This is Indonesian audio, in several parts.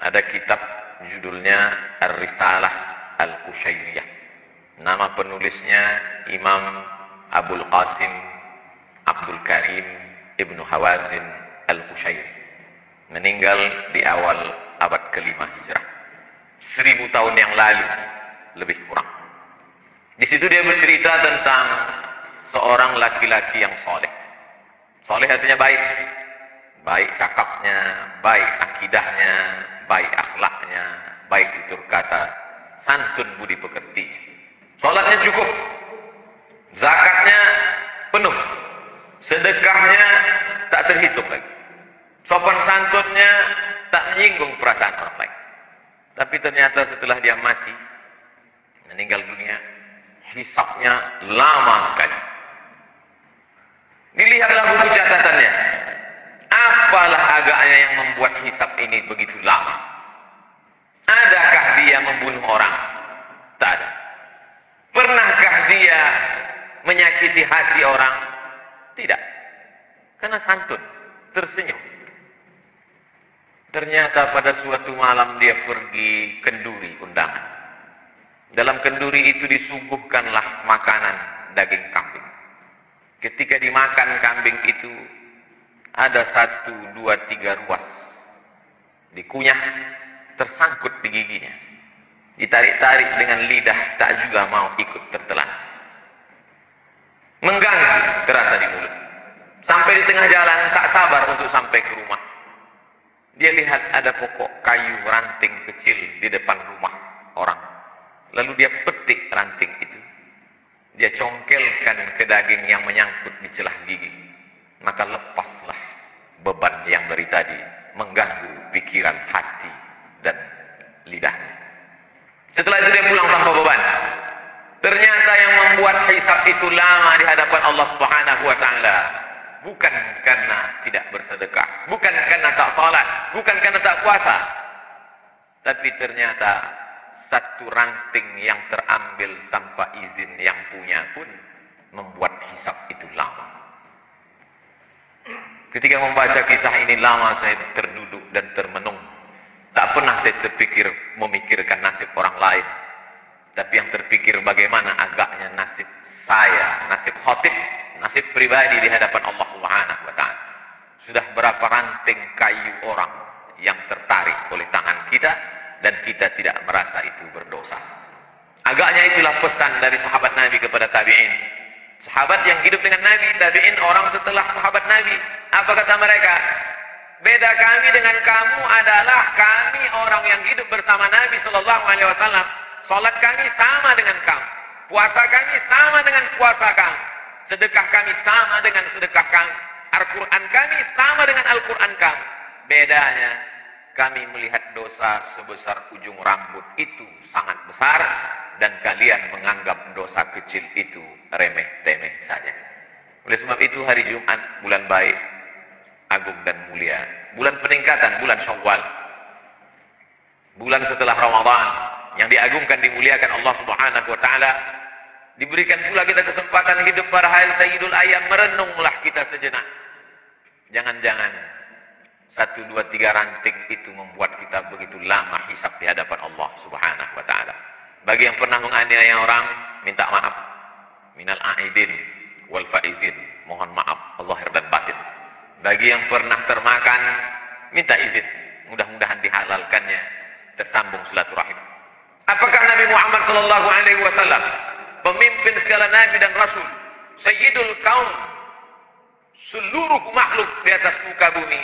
Ada kitab judulnya Ar-Risalah Al-Qushairiyah. Nama penulisnya Imam Abul Qasim Abdul Karim Ibnu Hawazin Al-Qushairi. Meninggal di awal abad ke-5 Hijrah. 1000 tahun yang lalu lebih kurang. Di situ dia bercerita tentang seorang laki-laki yang soleh. Soleh artinya baik. Baik cakapnya, baik akidahnya, baik akhlaknya, baik tutur kata, santun budi pekerti. Salatnya cukup, zakatnya penuh, sedekahnya tak terhitung lagi, sopan santunnya tak menyinggung perasaan orang lain. Tapi ternyata setelah dia mati, meninggal dunia, hisabnya lama sekali. Dilihatlah buku catatannya. Apalah agaknya yang membuat hisab ini begitu lama? Adakah dia membunuh orang? Tak ada. Pernahkah dia menyakiti hati orang? Tidak. Karena santun, tersenyum. Ternyata pada suatu malam dia pergi kenduri undangan. Dalam kenduri itu disuguhkanlah makanan daging kambing. Ketika dimakan kambing itu, ada 1, 2, 3 ruas. Dikunyah, tersangkut di giginya. Ditarik-tarik dengan lidah, tak juga mau ikut tertelan. Mengganggu terasa di mulut. Sampai di tengah jalan, tak sabar untuk sampai ke rumah. Dia lihat ada pokok kayu ranting kecil di depan rumah orang. Lalu dia petik ranting itu. Dia congkelkan ke daging yang menyangkut di celah gigi. Maka lepaslah beban yang dari tadi mengganggu pikiran, hati, dan lidahnya. Setelah itu dia pulang tanpa beban. Ternyata yang membuat hisab itu lama di hadapan Allah Subhanahu wa Ta'ala bukan karena tidak bersedekah, bukan karena tak salat, bukan karena tak puasa, tapi ternyata satu ranting yang terambil tanpa izin yang punya pun membuat hisab itu lama. Ketika membaca kisah ini lama saya terduduk dan termenung. Tak pernah saya terpikir memikirkan nasib orang lain. Tapi yang terpikir bagaimana agaknya nasib saya, nasib khatib, nasib pribadi di hadapan Allah Subhanahu wa Ta'ala. Sudah berapa ranting kayu orang yang tertarik oleh tangan kita dan kita tidak merasa itu berdosa. Agaknya itulah pesan dari sahabat Nabi kepada tabi'in. Sahabat yang hidup dengan Nabi, tabi'in orang setelah sahabat Nabi. Apa kata mereka? Beda kami dengan kamu adalah kami orang yang hidup bersama Nabi Sallallahu Alaihi Wasallam. Salat kami sama dengan kamu, puasa kami sama dengan puasa kamu, sedekah kami sama dengan sedekah kamu, Al-Quran kami sama dengan Al-Quran kamu. Bedanya kami melihat dosa sebesar ujung rambut itu sangat besar, dan kalian menganggap dosa kecil itu remeh-temeh saja. Oleh sebab itu hari Jumat, bulan baik, agung dan mulia, bulan peningkatan, bulan Syawal, bulan setelah Ramadan, yang diagungkan, dimuliakan Allah Subhanahu wa Ta'ala. Diberikan pula kita kesempatan hidup pada hari Sayyidul Ayyam. Merenunglah kita sejenak. Jangan-jangan 1, 2, 3 ranting itu membuat kita begitu lama hisab di hadapan Allah Subhanahu wa Ta'ala. Bagi yang pernah menganiaya orang, minta maaf. Minal a'idin wal faizin, mohon maaf zahir dan batin. Bagi yang pernah termakan, minta izin, mudah-mudahan dihalalkannya, tersambung silaturahim. Apakah Nabi Muhammad sallallahu alaihi wasallam, pemimpin segala nabi dan rasul, sayyidul kaum, seluruh makhluk di atas muka bumi,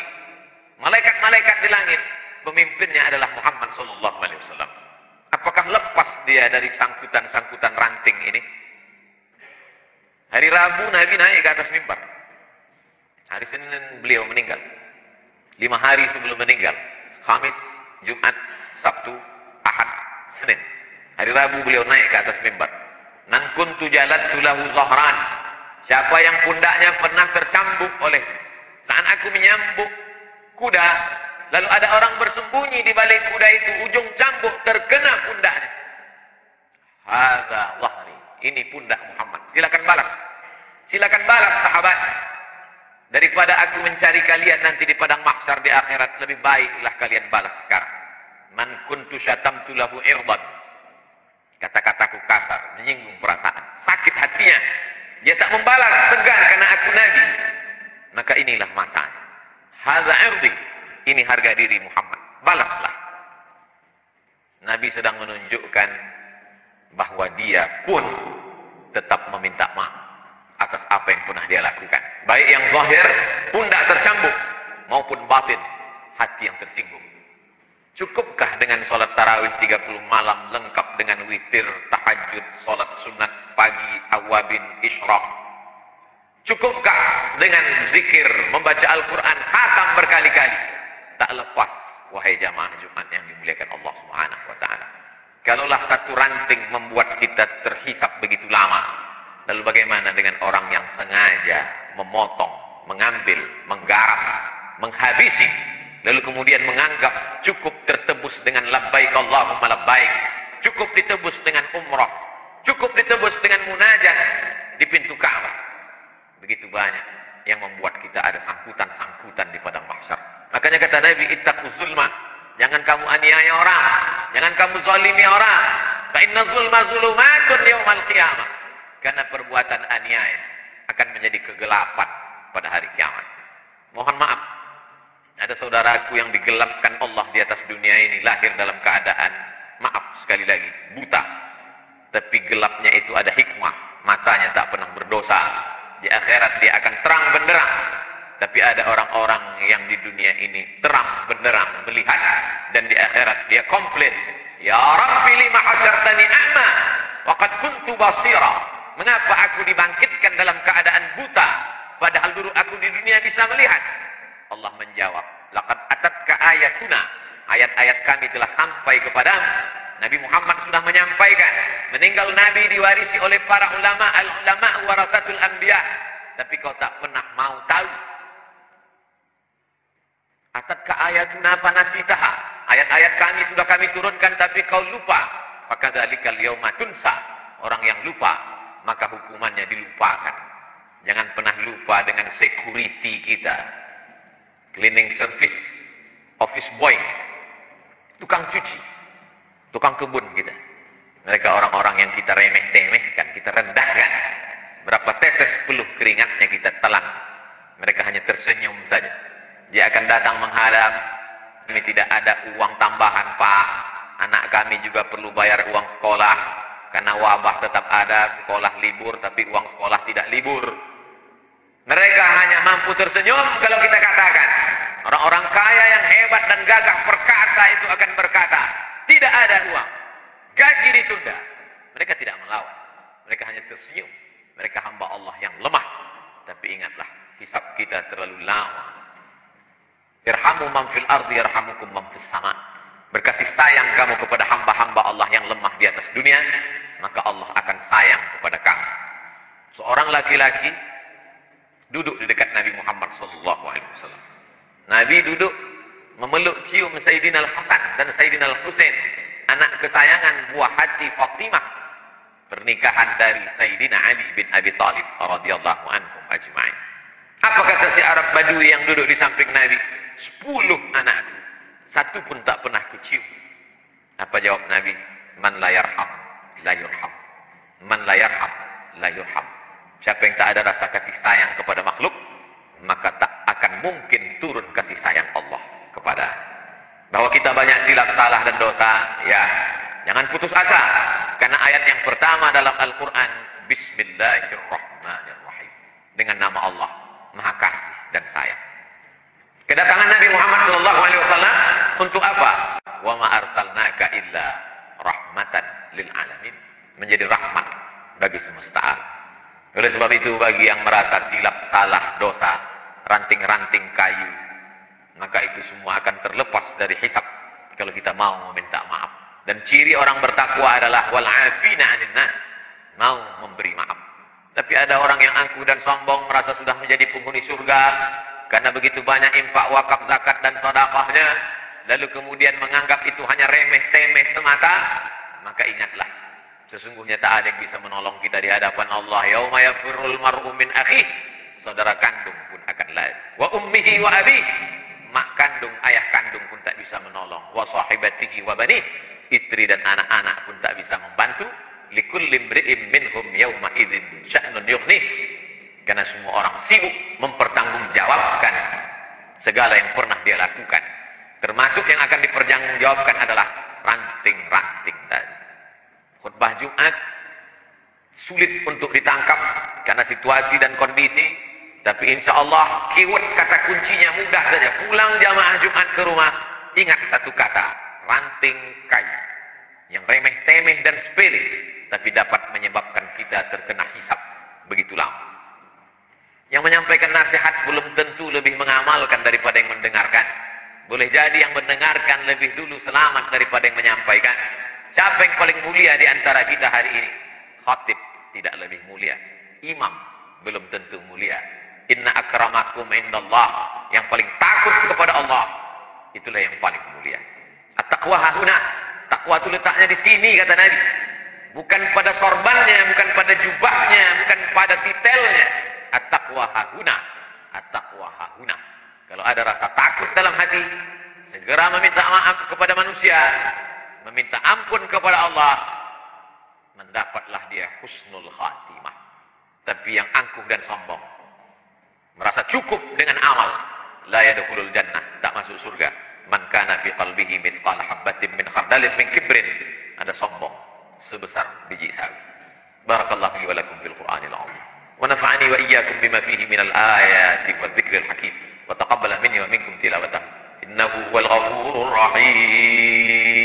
malaikat-malaikat di langit, pemimpinnya adalah Muhammad sallallahu alaihi wasallam. Apakah lepas dia dari sangkutan-sangkutan ranting ini? Hari Rabu Nabi naik ke atas mimbar. Hari Senin beliau meninggal. 5 hari sebelum meninggal, Khamis, Jumat, Sabtu, Ahad, Senin. Hari Rabu beliau naik ke atas mimbar. Nan kuntu jalatu lahu zahran. Siapa yang pundaknya pernah tercambuk oleh saat aku menyambuk kuda, lalu ada orang bersembunyi di balik kuda itu, ujung cambuk terkena pundaknya. Hadza zahri. Ini pundak Muhammad. Silakan balas. Silakan balas sahabat. Daripada aku mencari kalian nanti di padang mahsyar di akhirat, lebih baiklah kalian balas sekarang. syatamtu lahu irdan. Kata-kataku kasar, menyinggung perasaan. Sakit hatinya. Dia tak membalas, segan karena aku Nabi. Maka inilah masanya. Hadza irdi. Ini harga diri Muhammad. Balaslah. Nabi sedang menunjukkan bahwa dia pun tetap meminta maaf atas apa yang pernah dia lakukan. Baik yang zahir, pundak tercambuk, maupun batin, hati yang tersinggung. Cukupkah dengan sholat tarawih 30 malam lengkap dengan witir, tahajud, sholat sunat pagi, awabin, isyraq? Cukupkah dengan zikir, membaca Al-Quran, khatam berkali-kali? Tak lepas, wahai jamaah Jumat yang dimuliakan Allah Subhanahu wa ta'ala. Kalaulah satu ranting membuat kita terhisap begitu lama, lalu bagaimana dengan orang yang sengaja memotong, mengambil, menggarap, menghabisi, lalu kemudian menganggap cukup tertebus dengan labbaik Allahumma labbaik, cukup ditebus dengan umrah, cukup ditebus dengan munajat di pintu Ka'bah. Begitu banyak yang membuat kita ada sangkutan-sangkutan di padang mahsyar. Makanya kata Nabi, ittaqu zulma, jangan kamu aniaya orang, jangan kamu zalimi orang. Fa inna zulma zulumatun yaumal qiyamah. Karena perbuatan aniaya akan menjadi kegelapan pada hari kiamat. Mohon maaf, ada saudaraku yang digelapkan Allah di atas dunia ini, lahir dalam keadaan, maaf sekali lagi, buta. Tapi gelapnya itu ada hikmah, matanya tak pernah berdosa. Di akhirat dia akan terang benderang. Tapi ada orang-orang yang di dunia ini terang benderang melihat, dan di akhirat dia komplain. Ya Rabbi lima hasyartani a'ma wa qad kuntu basira. Mengapa aku dibangkitkan dalam keadaan buta, padahal dulu aku di dunia bisa melihat? Allah menjawab, laqad atatka ayatuna, ayat-ayat kami telah sampai kepadamu. Nabi Muhammad sudah menyampaikan, meninggal Nabi diwarisi oleh para ulama, al-ulama warasatul anbiya. Tapi kau tak pernah mau tahu. Atatka ayatuna fanasitaha, ayat-ayat kami sudah kami turunkan tapi kau lupa. Fakadzalikal yauma tunsa, orang yang lupa maka hukumannya dilupakan. Jangan pernah lupa dengan security kita, cleaning service, office boy, tukang cuci, tukang kebun kita. Mereka orang-orang yang kita remeh-temehkan, kita rendahkan. Berapa tetes peluh keringatnya kita telan. Mereka hanya tersenyum saja. Dia akan datang menghadap. Kami tidak ada uang tambahan, Pak. Anak kami juga perlu bayar uang sekolah. Karena wabah tetap ada, sekolah libur, tapi uang sekolah tidak libur. Mereka hanya mampu tersenyum kalau kita katakan. Orang-orang kaya yang hebat dan gagah perkasa itu akan berkata, tidak ada uang, gaji ditunda. Mereka tidak melawan, mereka hanya tersenyum. Mereka hamba Allah yang lemah. Tapi ingatlah, hisab kita terlalu lama. Irhamu man fil ardi yarhamukum man fis sama. Berkasih sayang kamu kepada hamba-hamba Allah yang lemah di atas dunia, maka Allah akan sayang kepada kamu. Seorang laki-laki duduk di dekat Nabi Muhammad SAW. Nabi duduk memeluk cium Sayyidina Al-Hasan dan Sayyidina Al-Husain, anak kesayangan buah hati Fatimah, pernikahan dari Sayyidina Ali bin Abi Thalib radhiyallahu anhum ajma'in. Apa kata si Arab Badui yang duduk di samping Nabi? 10 anakku, satu pun tak pernah kucium. Apa jawab Nabi? Man la yarham la yurham. Man la yarham la yurham. Siapa yang tak ada rasa kasih sayang kepada makhluk, maka tak akan mungkin turun kasih sayang Allah kepada. Bahwa kita banyak silap, salah dan dosa, ya jangan putus asa. Karena ayat yang pertama dalam Al-Quran, Bismillahirrahmanirrahim, dengan nama Allah Maha Kasih dan Sayang. Kedatangan Nabi Muhammad SAW untuk apa? Wa ma arsalnaka illa rahmatan lil alamin, menjadi rahmat bagi semesta alam. Oleh sebab itu, bagi yang merasa silap, salah, dosa, ranting-ranting kayu, maka itu semua akan terlepas dari hisab kalau kita mau meminta maaf. Dan ciri orang bertakwa adalah wal afina 'anil nas, mau memberi maaf. Tapi ada orang yang angkuh dan sombong, merasa sudah menjadi penghuni surga karena begitu banyak infak, wakaf, zakat dan sedekahnya, lalu kemudian menganggap itu hanya remeh-temeh semata. Maka ingatlah, sesungguhnya tak ada yang bisa menolong kita di hadapan Allah. Yauma yafirrul mar'u min akhihi, saudara kandung pun akan lari. Wa ummihi wa abihi, mak kandung, ayah kandung pun tak bisa menolong. Wa sahibatihi wa banihi, istri dan anak-anak pun tak bisa membantu. Likulli imri'in minhum yawma idzin sya'nun yughnih. Karena semua orang sibuk mempertanggungjawabkan segala yang pernah dia lakukan. Termasuk yang akan dipertanggungjawabkan adalah ranting-ranting tadi. Khutbah Jumat sulit untuk ditangkap karena situasi dan kondisi, tapi insya Allah keyword kata kuncinya mudah saja. Pulang jamaah Jumat ke rumah, ingat satu kata, ranting kayu yang remeh-temeh dan sepele, tapi dapat menyebabkan kita terkena hisab begitu lama. Yang menyampaikan nasihat belum tentu lebih mengamalkan daripada yang mendengarkan. Boleh jadi yang mendengarkan lebih dulu selamat daripada yang menyampaikan. Siapa yang paling mulia di antara kita hari ini? Khatib tidak lebih mulia. Imam belum tentu mulia. Inna akramakum indallah, yang paling takut kepada Allah, itulah yang paling mulia. At-taqwa hahuna, takwa itu letaknya di sini kata Nabi. Bukan pada sorbannya, bukan pada jubahnya, bukan pada titelnya. At-taqwa hahuna, at-taqwa hahuna. Kalau ada rasa takut dalam hati, segera meminta maaf kepada manusia, meminta ampun kepada Allah, mendapatlah dia husnul khatimah. Tapi yang angkuh dan sombong, merasa cukup dengan amal, la yadkhulul jannah, tak masuk surga. Man kana fi qalbihi mithqal habatin min khardalin min kibrin, ada sombong sebesar biji sawi. Barakallahu li wa lakum fil Qur'anil 'azim. Wa nafa'ani wa iyyakum bima fihi minal ayati wal dzikril hakim. Wa taqabbala minni wa minkum tilawatahu. Innahu huwal ghafurur rahim.